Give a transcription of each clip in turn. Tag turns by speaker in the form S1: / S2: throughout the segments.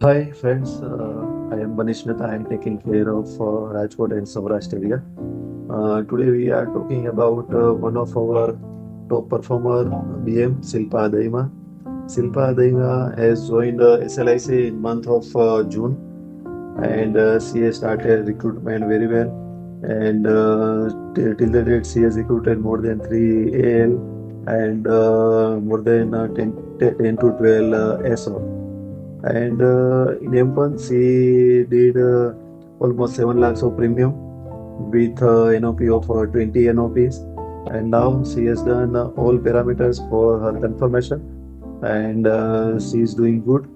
S1: Hi friends, I am Manish Mehta. I am taking care of Rajkot and Saurashtra area. Today we are talking about one of our top performer, BM Silpa Daima. Silpa Daima has joined SLIC in month of June, and she has started recruitment very well. And till the date, she has recruited more than 3 AL and more than 10 to 12 SO. And in M1, she did almost 7 lakhs of premium with NOP of 20 NOPs. And now she has done all parameters for her confirmation, and she is doing good.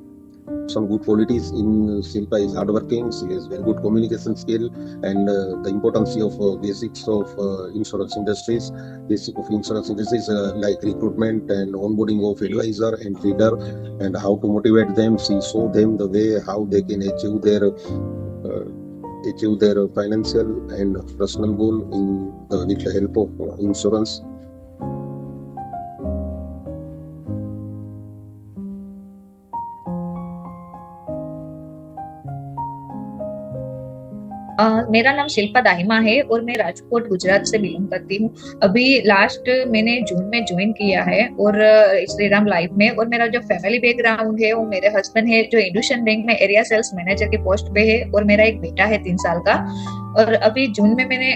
S2: Some good qualities in Silpa is hardworking. She has very good communication skill, and the importance of basics of insurance industries. Basic of insurance industries like recruitment and onboarding of advisor and trader, and how to motivate them. She show them the way how they can achieve their financial and personal goal with the help of insurance.
S3: मेरा नाम शिल्पा दाहिमा है और मैं राजकोट गुजरात से belong करती हूँ। अभी last मैंने जून में ज्वाइन किया है और श्री राम लाइफ में। और मेरा जो फैमिली बैकग्राउंड है वो मेरे हस्बैंड है जो इंडुशन बैंक में एरिया सेल्स मैनेजर की पोस्ट पे है, और मेरा एक बेटा है 3 साल का। और अभी जून में मैंने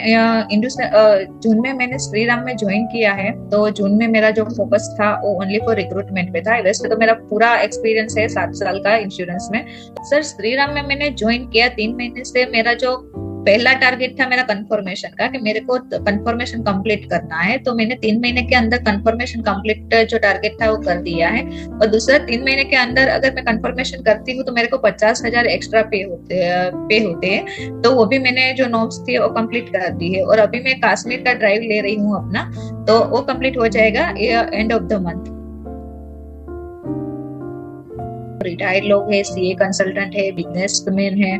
S3: श्री राम में ज्वाइन किया है। तो जून में मेरा जो फोकस था वो ओनली फॉर रिक्रूटमेंट पे था। वैसे तो मेरा पूरा एक्सपीरियंस है 7 साल का इंश्योरेंस में। सर, श्री राम में मैंने ज्वाइन किया 3 महीने से। मेरा जो पहला टारगेट था मेरा कंफर्मेशन का, कि मेरे को कंफर्मेशन कंप्लीट करना है। तो मैंने 3 महीने के अंदर कंफर्मेशन कंप्लीट जो टारगेट था वो कर दिया है। और दूसरा, 3 महीने के अंदर अगर मैं कंफर्मेशन करती हूँ तो मेरे को 50,000 एक्स्ट्रा पे होते हैं। तो वो भी मैंने जो नॉर्म्स थी वो कंप्लीट कर दी है। और अभी मैं कश्मीर का ड्राइव ले रही हूँ अपना, तो वो कंप्लीट हो जाएगा end of the month. Retired लोग है, सीए कंसल्टेंट है, बिजनेसमैन है,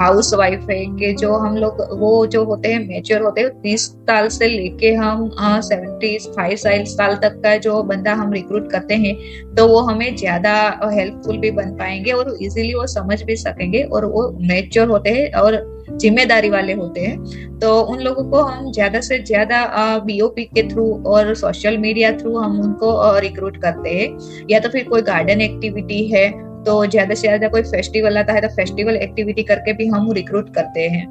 S3: हाउस वाइफ है, कि जो हम लोग वो जो होते हैं मेच्योर होते हैं 30 साल से लेके हम 75 साल तक का जो बंदा हम रिक्रूट करते हैं, तो वो हमें ज्यादा हेल्पफुल भी बन पाएंगे और इजीली वो समझ भी सकेंगे। और वो मेच्योर होते हैं और जिम्मेदारी वाले होते हैं। तो उन लोगों को हम ज्यादा से ज्यादा बीओपी के थ्रू और सोशल मीडिया थ्रू हम उनको रिक्रूट करते हैं। या तो फिर कोई गार्डन एक्टिविटी है, तो ज्यादा से ज्यादा कोई फेस्टिवल आता है तो फेस्टिवल एक्टिविटी करके भी हम रिक्रूट करते हैं।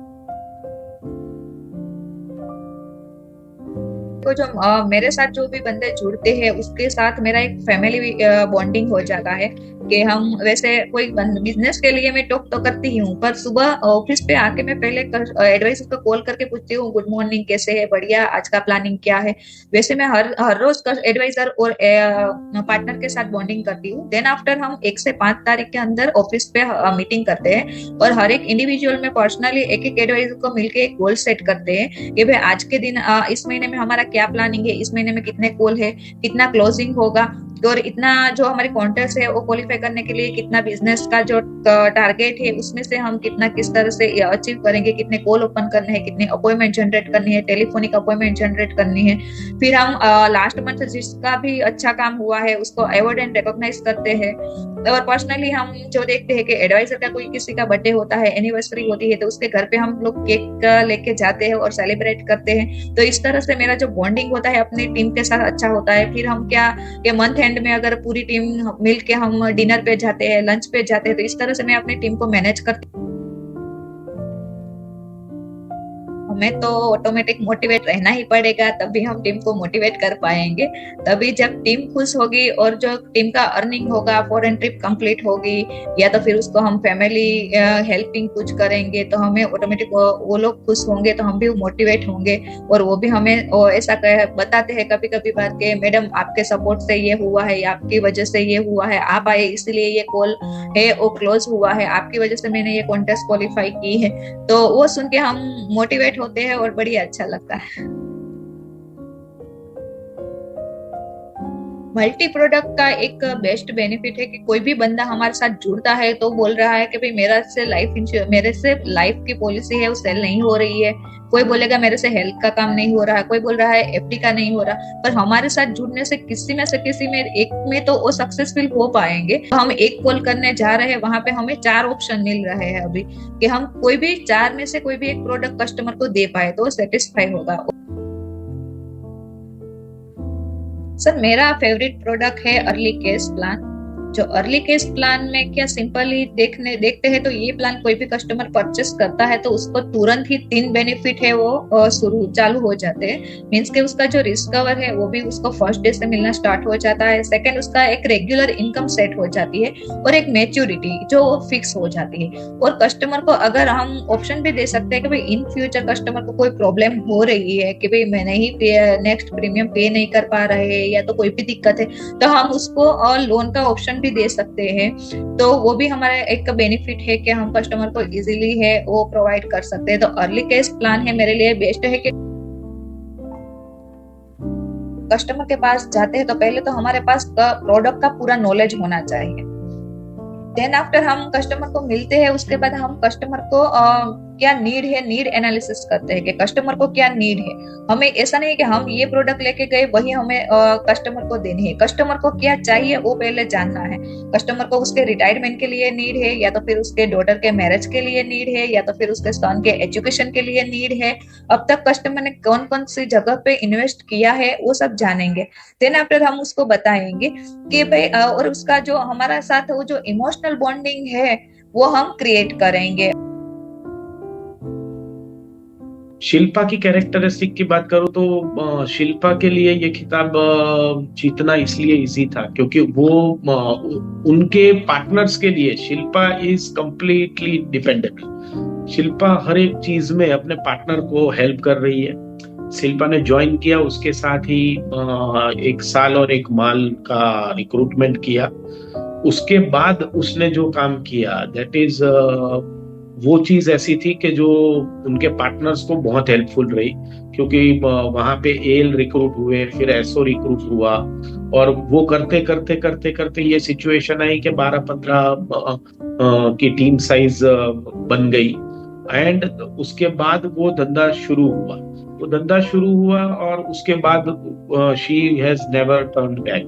S3: तो जो मेरे साथ जो भी बंदे जुड़ते हैं उसके साथ मेरा एक फैमिली बॉन्डिंग हो जाता है। कि हम वैसे कोई बिजनेस के लिए मैं टॉक तो करती हूँ, पर सुबह ऑफिस पे आके मैं पहले एडवाइजर को कॉल करके पूछती हूँ, गुड मॉर्निंग, कैसे है, बढ़िया, आज का प्लानिंग क्या है। वैसे मैं हर हर रोज एडवाइजर और पार्टनर के साथ बॉन्डिंग करती हूँ। देन आफ्टर हम 1 से 5 तारीख के अंदर ऑफिस पे मीटिंग करते हैं, और हर एक इंडिविजुअल में पर्सनली एक एक एडवाइजर को मिलके एक गोल सेट करते हैं कि भाई आज के दिन इस महीने में हमारा क्या प्लानिंग है, इस महीने में कितने कॉल है, कितना क्लोजिंग होगा, और इतना जो हमारे कॉन्टेक्ट है वो क्वालिफाई करने के लिए कितना बिजनेस का जो टारगेट है उसमें से हम कितना किस तरह से अचीव करेंगे, कितने कॉल ओपन करने हैं, कितने अपॉइंटमेंट जनरेट करनी है, टेलीफोनिक अपॉइंटमेंट जनरेट करनी है। फिर हम लास्ट मंथ जिसका भी अच्छा काम हुआ है उसको अवार्ड एंड रिकॉग्नाइज करते हैं। और पर्सनली हम जो देखते हैं कि एडवाइजर का कोई किसी का बर्थडे होता है, एनिवर्सरी होती है, तो उसके घर पे हम लोग केक लेके जाते हैं और सेलिब्रेट करते हैं। तो इस तरह से मेरा जो बॉन्डिंग होता है अपनी टीम के साथ अच्छा होता है। फिर हम क्या, कि मंथ एंड में अगर पूरी टीम मिल के हम डिनर पे जाते हैं, लंच पे जाते हैं, तो इस तरह से मैं अपनी टीम को मैनेज करती हूँ। हमें तो ऑटोमेटिक मोटिवेट रहना ही पड़ेगा, तभी हम टीम को मोटिवेट कर पाएंगे। तभी जब टीम खुश होगी और जो टीम का अर्निंग होगा, फॉरेन ट्रिप कंप्लीट होगी, या तो फिर उसको हम फैमिली हेल्पिंग कुछ करेंगे, तो हमें ऑटोमेटिक वो लोग खुश होंगे, तो हम भी मोटिवेट होंगे। और वो भी हमें ऐसा बताते हैं कभी कभी बात के, मैडम आपके सपोर्ट से ये हुआ है, आपकी वजह से ये हुआ है, आप आए इसलिए ये कॉल है वो क्लोज हुआ है, आपकी वजह से मैंने ये कॉन्टेस्ट क्वालिफाई की है। तो वो सुन के हम मोटिवेट होते हैं और बढ़िया अच्छा लगता है। मल्टी प्रोडक्ट का एक बेस्ट बेनिफिट है कि कोई भी बंदा हमारे साथ जुड़ता है तो बोल रहा है कि भाई मेरे से लाइफ की पॉलिसी है वो सेल नहीं हो रही है, कोई बोलेगा मेरे से हेल्थ का काम नहीं हो रहा है, कोई बोल रहा है एफडी का नहीं हो रहा, पर हमारे साथ जुड़ने से किसी में एक में तो वो सक्सेसफुल हो पाएंगे। हम एक कॉल करने जा रहे हैं, वहां पे हमें 4 ऑप्शन मिल रहे हैं अभी कि हम कोई भी 4 में से कोई भी एक प्रोडक्ट कस्टमर को दे पाए तो सेटिस्फाई होगा। सर मेरा फेवरेट प्रोडक्ट है अर्ली केस प्लान। जो अर्ली केस प्लान में क्या सिंपली देखते हैं तो ये प्लान कोई भी कस्टमर परचेस करता है तो उसको तुरंत ही 3 बेनिफिट है वो चालू हो जाते हैं। मींस के उसका जो रिस्क कवर है वो भी उसको फर्स्ट डे से मिलना स्टार्ट हो जाता है। सेकंड, उसका एक रेगुलर इनकम सेट हो जाती है और एक मैच्योरिटी जो फिक्स हो जाती है। और कस्टमर को अगर हम ऑप्शन भी दे सकते हैं कि भाई इन फ्यूचर कस्टमर को कोई प्रॉब्लम हो रही है कि भाई मैं नहीं नेक्स्ट प्रीमियम पे नहीं कर पा रहे या तो कोई भी दिक्कत है तो हम उसको और लोन का ऑप्शन भी दे सकते हैं। तो वो भी हमारा एक बेनिफिट है कि हम कस्टमर को इजीली है वो प्रोवाइड कर सकते हैं। तो अर्ली केस प्लान है मेरे लिए बेस्ट है कि कस्टमर के पास जाते हैं तो पहले तो हमारे पास प्रोडक्ट का पूरा नॉलेज होना चाहिए। देन आफ्टर हम कस्टमर को मिलते हैं, उसके बाद हम कस्टमर को क्या नीड है, नीड एनालिसिस करते हैं कि कस्टमर को क्या नीड है। हमें ऐसा नहीं कि हम ये प्रोडक्ट लेके गए वही हमें कस्टमर को देनी है। कस्टमर को क्या चाहिए वो पहले जानना है। कस्टमर को उसके रिटायरमेंट के लिए नीड है या तो फिर उसके डॉटर के मैरिज के लिए नीड है या तो फिर उसके सन के एजुकेशन के लिए नीड है। अब तक कस्टमर ने कौन कौन सी जगह पे इन्वेस्ट किया है वो सब जानेंगे। देन आफ्टर हम उसको बताएंगे कि भाई और उसका जो हमारा साथ वो जो इमोशनल बॉन्डिंग है वो हम क्रिएट करेंगे।
S4: शिल्पा की कैरेक्टरिस्टिक की बात करूं तो शिल्पा के लिए ये खिताब जीतना इसलिए इजी था क्योंकि वो उनके पार्टनर्स के लिए Shilpa is completely dependable. Shilpa हर एक चीज में अपने पार्टनर को हेल्प कर रही है। शिल्पा ने ज्वाइन किया, उसके साथ ही 1 साल और 1 माल का रिक्रूटमेंट किया। उसके बाद उसने जो काम किया दैट इज वो चीज ऐसी थी कि जो उनके पार्टनर्स को बहुत हेल्पफुल रही क्योंकि वहां पे एल रिक्रूट हुए, फिर एसओ रिक्रूट हुआ और वो करते करते करते करते ये सिचुएशन आई कि 12-15 की टीम साइज बन गई। एंड उसके बाद वो धंधा शुरू हुआ और उसके बाद she has never turned back.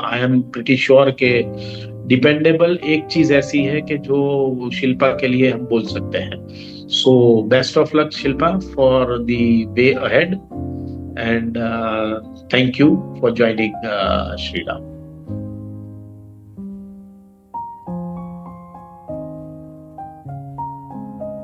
S4: I am pretty sure के डिपेंडेबल एक चीज ऐसी है कि जो शिल्पा के लिए हम बोल सकते हैं। So best of luck Shilpa for the way ahead and thank you for joining Shriram.